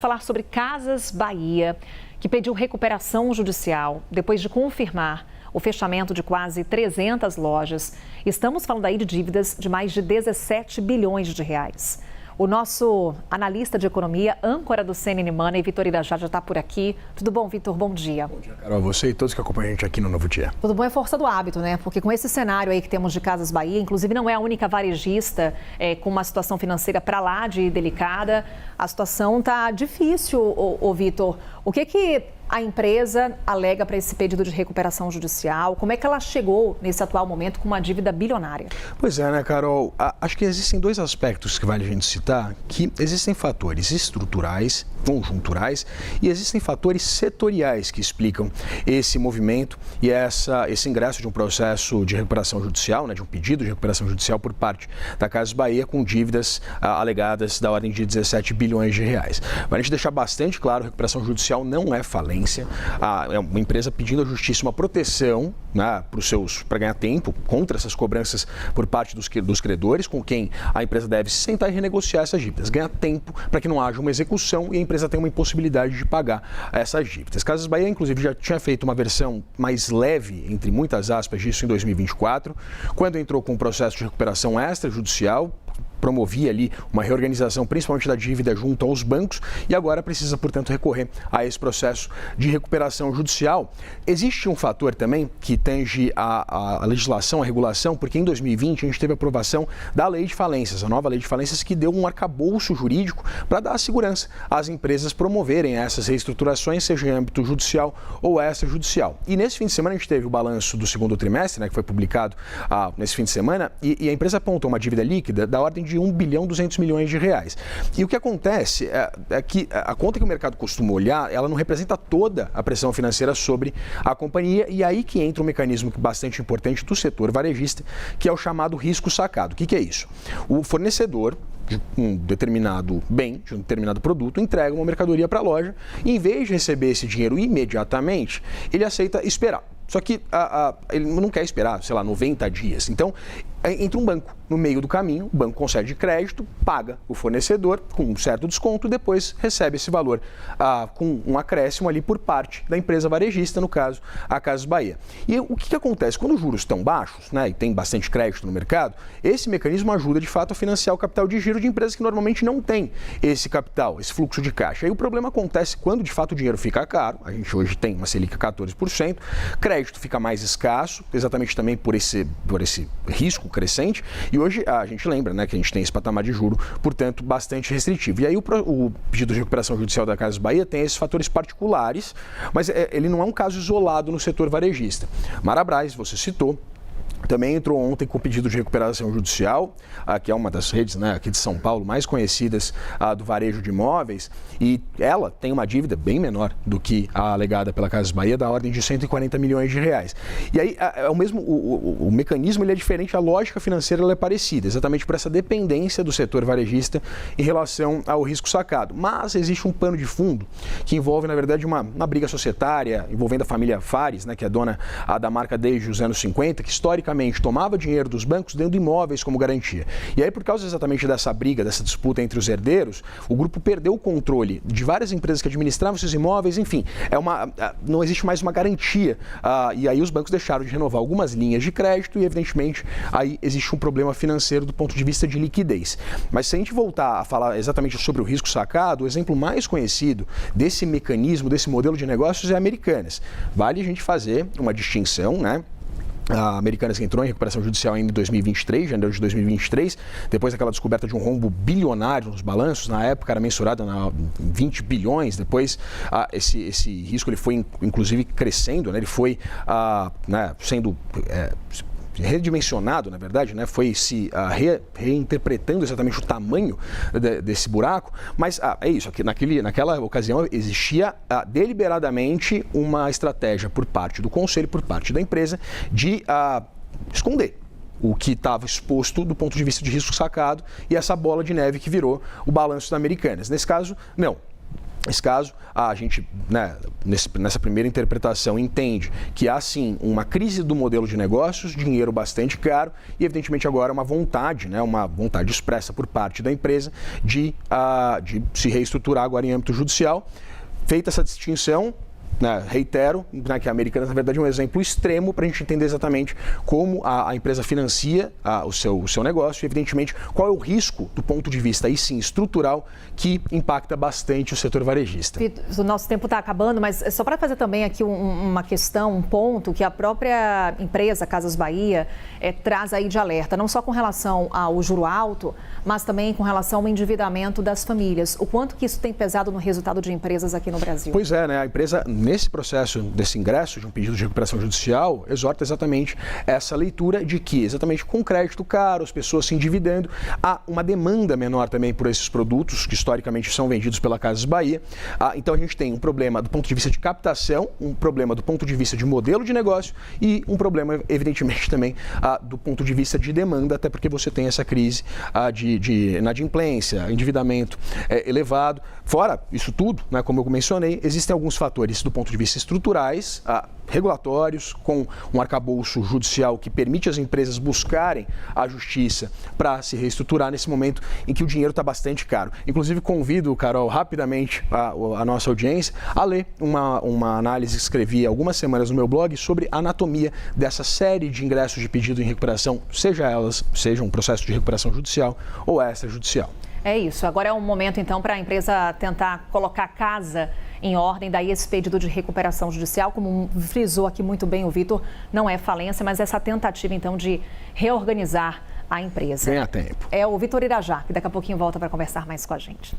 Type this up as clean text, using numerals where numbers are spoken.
Falar sobre Casas Bahia, que pediu recuperação judicial depois de confirmar o fechamento de quase 300 lojas. Estamos falando aí de dívidas de mais de 17 bilhões de reais. O nosso analista de economia, âncora do CNN Money, Vitor Irajá, já está por aqui. Tudo bom, Vitor? Bom dia. Bom dia, Carol. Você e todos que acompanham a gente aqui no Novo Dia. Tudo bom é força do hábito, né? Porque com esse cenário aí que temos de Casas Bahia, inclusive não é a única varejista com uma situação financeira para lá de delicada. A situação está difícil, Vitor. O que a empresa alega para esse pedido de recuperação judicial? Como é que ela chegou nesse atual momento com uma dívida bilionária? Pois é, né, Carol? Acho que existem dois aspectos que vale a gente citar, que existem fatores estruturais, conjunturais, e existem fatores setoriais que explicam esse movimento e esse ingresso de um processo de recuperação judicial, né, de um pedido de recuperação judicial por parte da Casas Bahia com dívidas alegadas da ordem de 17 bilhões de reais. Para a gente deixar bastante claro, a recuperação judicial não é falência. É uma empresa pedindo à justiça uma proteção, né, para ganhar tempo contra essas cobranças por parte dos credores, com quem a empresa deve se sentar e renegociar essas dívidas. Ganhar tempo para que não haja uma execução e a empresa tenha uma impossibilidade de pagar essas dívidas. Casas Bahia, inclusive, já tinha feito uma versão mais leve, entre muitas aspas, disso em 2024, quando entrou com um processo de recuperação extrajudicial, promovia ali uma reorganização, principalmente da dívida junto aos bancos, e agora precisa, portanto, recorrer a esse processo de recuperação judicial. Existe um fator também que tange a legislação, a regulação, porque em 2020 a gente teve a aprovação da Lei de Falências, a nova Lei de Falências, que deu um arcabouço jurídico para dar segurança às empresas promoverem essas reestruturações, seja em âmbito judicial ou extrajudicial. E nesse fim de semana a gente teve o balanço do segundo trimestre, né, que foi publicado nesse fim de semana, e a empresa apontou uma dívida líquida da ordem de 1 bilhão 200 milhões de reais. E o que acontece é que a conta que o mercado costuma olhar, ela não representa toda a pressão financeira sobre a companhia, e aí que entra um mecanismo bastante importante do setor varejista, que é o chamado risco sacado. O que é isso? O fornecedor de um determinado bem, de um determinado produto, entrega uma mercadoria para a loja e, em vez de receber esse dinheiro imediatamente, ele aceita esperar. Só que ele não quer esperar, 90 dias. Então, entra um banco no meio do caminho, o banco concede crédito, paga o fornecedor com um certo desconto e depois recebe esse valor com um acréscimo ali por parte da empresa varejista, no caso, a Casas Bahia. E o que acontece? Quando os juros estão baixos, né, e tem bastante crédito no mercado, esse mecanismo ajuda, de fato, a financiar o capital de giro de empresas que normalmente não têm esse capital, esse fluxo de caixa. Aí o problema acontece quando, de fato, o dinheiro fica caro, a gente hoje tem uma Selic 14%, crédito fica mais escasso, exatamente também por esse risco crescente, e hoje a gente lembra, né, que a gente tem esse patamar de juro, portanto, bastante restritivo. E aí o pedido de recuperação judicial da Casas Bahia tem esses fatores particulares, mas ele não é um caso isolado no setor varejista. Marabras, você citou, também entrou ontem com pedido de recuperação judicial, que é uma das redes, né, aqui de São Paulo mais conhecidas do varejo de imóveis, e ela tem uma dívida bem menor do que a alegada pela Casas Bahia, da ordem de 140 milhões de reais. E aí o mecanismo ele é diferente, a lógica financeira ela é parecida, exatamente por essa dependência do setor varejista em relação ao risco sacado. Mas existe um pano de fundo que envolve, na verdade, uma briga societária envolvendo a família Fares, né, que é dona da marca desde os anos 50, que historicamente tomava dinheiro dos bancos dando imóveis como garantia. E aí, por causa exatamente dessa briga, dessa disputa entre os herdeiros, o grupo perdeu o controle de várias empresas que administravam esses imóveis, enfim, não existe mais uma garantia. E aí os bancos deixaram de renovar algumas linhas de crédito e, evidentemente, aí existe um problema financeiro do ponto de vista de liquidez. Mas se a gente voltar a falar exatamente sobre o risco sacado, o exemplo mais conhecido desse mecanismo, desse modelo de negócios é a Americanas. Vale a gente fazer uma distinção, né? A Americanas entrou em recuperação judicial ainda em 2023, janeiro de 2023, depois daquela descoberta de um rombo bilionário nos balanços, na época era mensurado em 20 bilhões, depois esse risco ele foi inclusive crescendo, né? Ele foi sendo redimensionado, na verdade, né? Foi se reinterpretando exatamente o tamanho desse buraco, mas é isso, aqui naquela ocasião existia deliberadamente uma estratégia por parte do conselho, por parte da empresa, de esconder o que estava exposto do ponto de vista de risco sacado e essa bola de neve que virou o balanço da Americanas. Nesse caso, não. Nesse caso, a gente, nessa primeira interpretação, entende que há sim uma crise do modelo de negócios, dinheiro bastante caro e, evidentemente, agora uma vontade expressa por parte da empresa de se reestruturar agora em âmbito judicial. Feita essa distinção, reitero, que a Americanas, na verdade, é um exemplo extremo para a gente entender exatamente como a empresa financia o seu negócio e, evidentemente, qual é o risco do ponto de vista, aí sim, estrutural, que impacta bastante o setor varejista. O nosso tempo está acabando, mas só para fazer também aqui uma questão, um ponto que a própria empresa Casas Bahia traz aí de alerta, não só com relação ao juro alto, mas também com relação ao endividamento das famílias. O quanto que isso tem pesado no resultado de empresas aqui no Brasil? Pois é, a empresa, nesse processo desse ingresso de um pedido de recuperação judicial, exorta exatamente essa leitura de que, exatamente com crédito caro, as pessoas se endividando, há uma demanda menor também por esses produtos que historicamente são vendidos pela Casas Bahia. Então a gente tem um problema do ponto de vista de captação, um problema do ponto de vista de modelo de negócio e um problema, evidentemente, também do ponto de vista de demanda, até porque você tem essa crise de inadimplência, endividamento elevado. Fora isso tudo, como eu mencionei, existem alguns fatores do ponto de vista estruturais, regulatórios, com um arcabouço judicial que permite às empresas buscarem a justiça para se reestruturar nesse momento em que o dinheiro está bastante caro. Inclusive, convido, Carol, rapidamente a nossa audiência a ler uma análise que escrevi há algumas semanas no meu blog sobre a anatomia dessa série de ingressos de pedido em recuperação, seja um processo de recuperação judicial ou extrajudicial. É isso. Agora é um momento, então, para a empresa tentar colocar a casa em ordem, daí esse pedido de recuperação judicial, como frisou aqui muito bem o Vitor, não é falência, mas essa tentativa, então, de reorganizar a empresa. Ganha tempo. É o Vitor Irajá, que daqui a pouquinho volta para conversar mais com a gente.